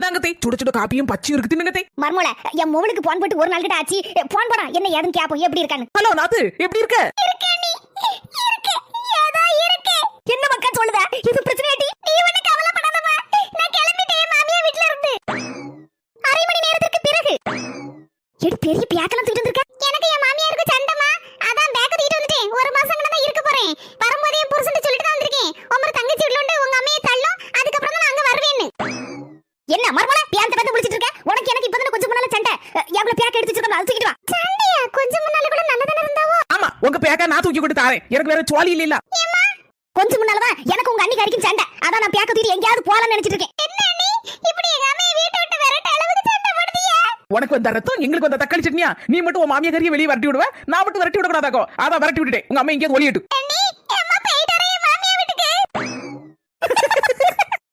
நாங்கத்தை சுட சுட காப்பியும் பச்சையும் இருக்கு தின்னுங்கத்தை. மர்மோல என் மொபைலுக்கு போன் போட்டு ஒரு நாள் கிட்ட ஆச்சு. போன் போடா என்ன ஏதுன்னு கேப்போம் எப்படி இருக்கான்னு. ஹலோ நாத்து, எப்படி இருக்க? இருக்கே நீ இருக்கே ஏதா இருக்கே. என்ன மக்கா சொல்லுத? இது பிரச்சனையாடி. நீ ஒண்ணு கவலைப்படாதமா. நான் கிளம்பிட்டேன் மாமியா வீட்ல இருந்து. அரை மணி நேரத்துக்கு பிறகு. எடி பெரிய பேக்கெல்லாம் தூக்கிட்டு வந்திருக்க. எனக்கு என் மாமியாருக்கு சண்டமா. அதான் பேக்க தூக்கிட்டு வந்துட்டேன். ஒரு மாசம் கிட்ட தான் இருக்க போறேன். வரும்போதே என் புருஷன் சொல்லிட்டு தான் வந்திருக்கேன். உமர தங்கச்சி வீட்ல உண்டு உங்க அம்மையை தள்ளும். அதுக்கு அப்புறம் தான் அங்க வருவேன்னு. என்ன மர்மோல பேந்த பேந்த முடிச்சிட்டு இருக்க? உனக்கு எனக்கு இப்பதான் கொஞ்சம் முன்னால சண்டை. எவ்வளவு பேக்க எடுத்து வச்சிருக்கோம் அது தூக்கிட்டு வா. சண்டையா? கொஞ்சம் முன்னால கூட நல்லதானே இருந்தாவோ. ஆமா, உங்க பேக்க நான் தூக்கி கொண்டு தாரேன். எனக்கு வேற சுவாலி இல்ல. கொஞ்சம் முன்னாலதான் எனக்கு உங்க அண்ணி கறிக்கும் சண்டை. அதான் நான் பேக்க தூக்கி எங்கயாவது போலாம்னு நினைச்சிட்டு இருக்கேன். என்ன நீ இப்படி எங்க அம்மையை வீட்டை விட்டு விரட்ட அளவுக்கு சண்டை போடுதியா? உனக்கு வந்த ரத்தம் எங்களுக்கு வந்த தக்காளி சட்னியா? நீ மட்டும் உன் மாமியா கறியை வெளியே வரட்டி விடுவ, நான் மட்டும் வரட்டி விட கூடாதாக்கோ. அதான் வரட்டி விட்டுட்டேன். உங்க அம்மா இங்கே ஒளியட்டும்.